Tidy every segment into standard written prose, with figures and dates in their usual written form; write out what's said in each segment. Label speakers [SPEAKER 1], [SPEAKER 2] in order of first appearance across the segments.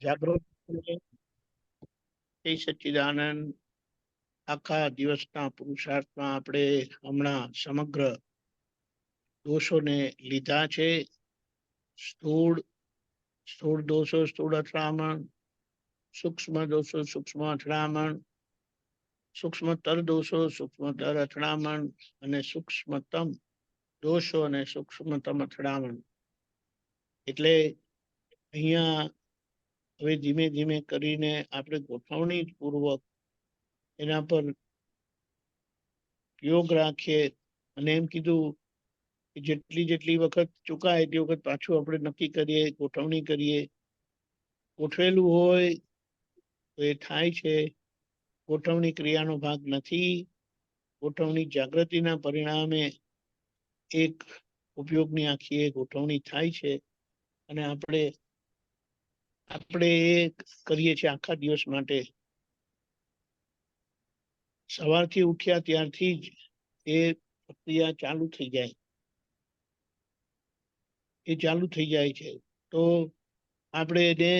[SPEAKER 1] જાગૃત એ સચ્ચિદાનંદ આખા દિવસના પુરુષાર્થમાં આપણે હમણાં સમગ્ર દોષોને લીધા છે. સ્થૂળ દોષો સ્થૂળ અથડામણ, સૂક્ષ્મ દોષો સૂક્ષ્મ અથડામણ, સૂક્ષ્મતર દોષો સૂક્ષ્મતર અથડામણ અને સૂક્ષ્મતમ દોષો અને સૂક્ષ્મતમ અથડામણ. એટલે અહીંયા હવે ધીમે ધીમે કરીને આપણે ગોઠવણી પૂર્વક એના પર યોગ રાખીએ. અને એમ કીધું કે જેટલી વખત ચૂકાય એટલી વખત પાછું આપણે નક્કી કરીએ, ગોઠવણી કરીએ. ગોઠવેલું હોય તો એ થાય છે. ગોઠવણી ક્રિયાનો ભાગ નથી. ગોઠવણી જાગૃતિના પરિણામે એક ઉપયોગની આખી એ ગોઠવણી થાય છે. અને આપણે એ કરીએ છીએ આખા દિવસ માટે. સવારથી ઉઠ્યા ત્યારથી જ એ પ્રક્રિયા ચાલુ થઈ જાય છે. તો આપણે એને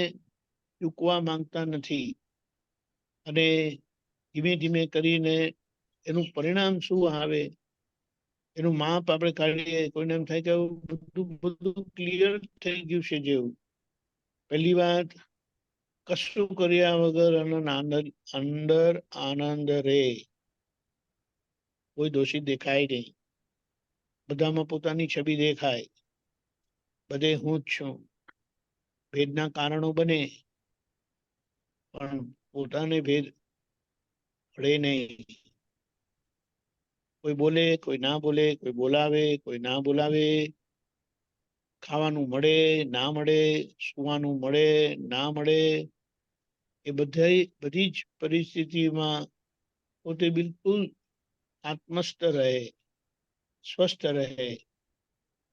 [SPEAKER 1] ચૂકવા માંગતા નથી. અને ધીમે ધીમે કરીને એનું પરિણામ શું આવે એનું માપ આપણે કાઢીએ. કોઈને એમ થાય કે બધું ક્લિયર થઈ ગયું છે જેવું. પહેલી વાત, કશું કર્યા વગર અંદર આનંદ રે. કોઈ દોષિત દેખાય નહીં. બધામાં પોતાની છબી દેખાય. બધે હું જ છું. ભેદના કારણો બને પણ પોતાને ભેદ પડે નહીં. કોઈ બોલે, કોઈ ના બોલે, કોઈ બોલાવે, કોઈ ના બોલાવે. ખાવાનું મળે, ના મળે, સુવાનું મળે, ના મળે. એ બધી જ પરિસ્થિતિમાં પોતે બિલકુલ આત્મસ્થ રહે, સ્વસ્થ રહે.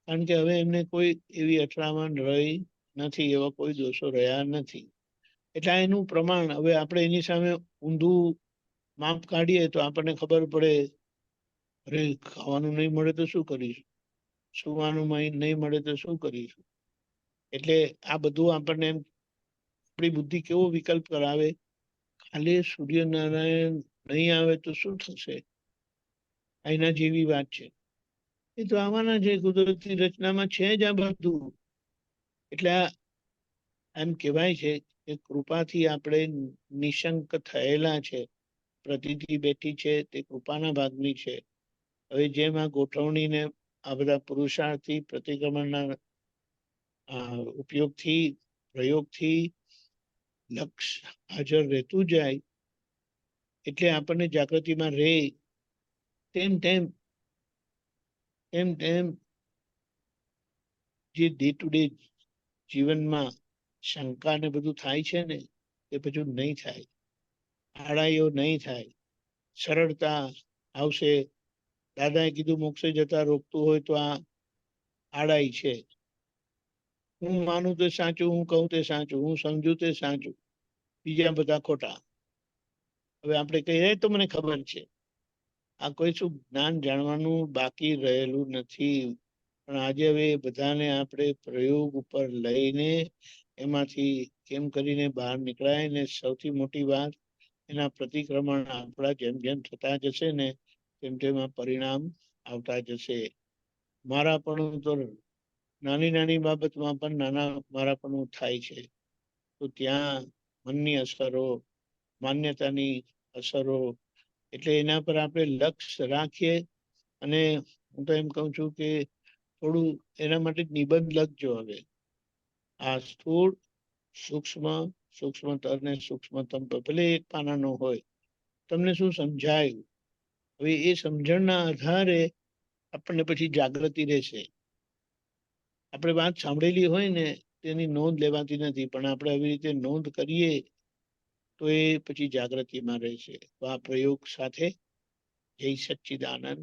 [SPEAKER 1] કારણ કે હવે એમને કોઈ એવી અથડામણ રહી નથી, એવા કોઈ દોષો રહ્યા નથી. એટલે એનું પ્રમાણ હવે આપણે એની સામે ઊંધું માપ કાઢીએ તો આપણને ખબર પડે, અરે ખાવાનું નહીં મળે તો શું કરીશું, સુવાનું નહીં મળે તો શું કરીશું. એટલે આ બધું આપણને આપણી બુદ્ધિ કેવો વિકલ્પ કરાવે, ખાલી સૂર્યનારાયણ નહીં આવે તો શું થશે, એના જેવી વાત છે. એ તો આવવાના છે, કુદરતી રચનામાં છે જ આ બધું. એટલે એમ કહેવાય છે કે કૃપાથી આપણે નિશંક થયેલા છે. પ્રતિથિ બેઠી છે તે કૃપાના ભાગની છે. હવે જેમ આ ગોઠવણીને આ બધા પુરુષાર્થથી પ્રતિક્રમણના ઉપયોગથી પ્રયોગથી લક્ષ્ય હાજર રહેતું જાય એટલે આપણને જાગૃતિમાં રહે. તેમ જે ડે ટુ ડે જીવનમાં શંકા ને બધું થાય છે ને એ બધું નહીં થાય. આડાઈઓ નહીં થાય. સરળતા આવશે. દાદાએ કીધું મોક્ષે જતા રોકતું હોય તો આ આડાઈ છે. હું માનું તે સાચું, હું કહું તે સાચું, હું સમજુ તે સાચું, બીજા બધા ખોટા. હવે આપણે કહીએ તો મને ખબર છે. આ કોઈ શું જ્ઞાન જાણવાનું બાકી રહેલું નથી. પણ આજે હવે બધાને આપણે પ્રયોગ ઉપર લઈને એમાંથી કેમ કરીને બહાર નીકળાય. ને સૌથી મોટી વાત, એના પ્રતિક્રમણ આપણા જેમ જેમ થતા જશે ને તેમ તેમ આ પરિણામ આવતા જશે. મારા પણ તો નાની બાબતમાં પણ મારાપણું થાય છે. તો ત્યાં મનની અસરો, માન્યતાની અસરો, એટલે એના પર આપણે લક્ષ્ય રાખીએ. અને હું તો એમ કહું છું કે થોડું એના માટે નિબંધ લખજો. હવે આ સ્થૂળ, સૂક્ષ્મતર ને સૂક્ષ્મતમ ભલે એક પાનાનો હોય, તમને શું સમજાયું. હવે એ સમજણના આધારે આપણને પછી જાગૃતિ રહેશે. આપણે વાત સાંભળેલી હોય ને તેની નોંધ લેવાતી નથી, પણ આપણે આવી રીતે નોંધ કરીએ તો એ પછી જાગૃતિમાં રહેશે. તો આ પ્રયોગ સાથે જય સચ્ચિદાનંદ.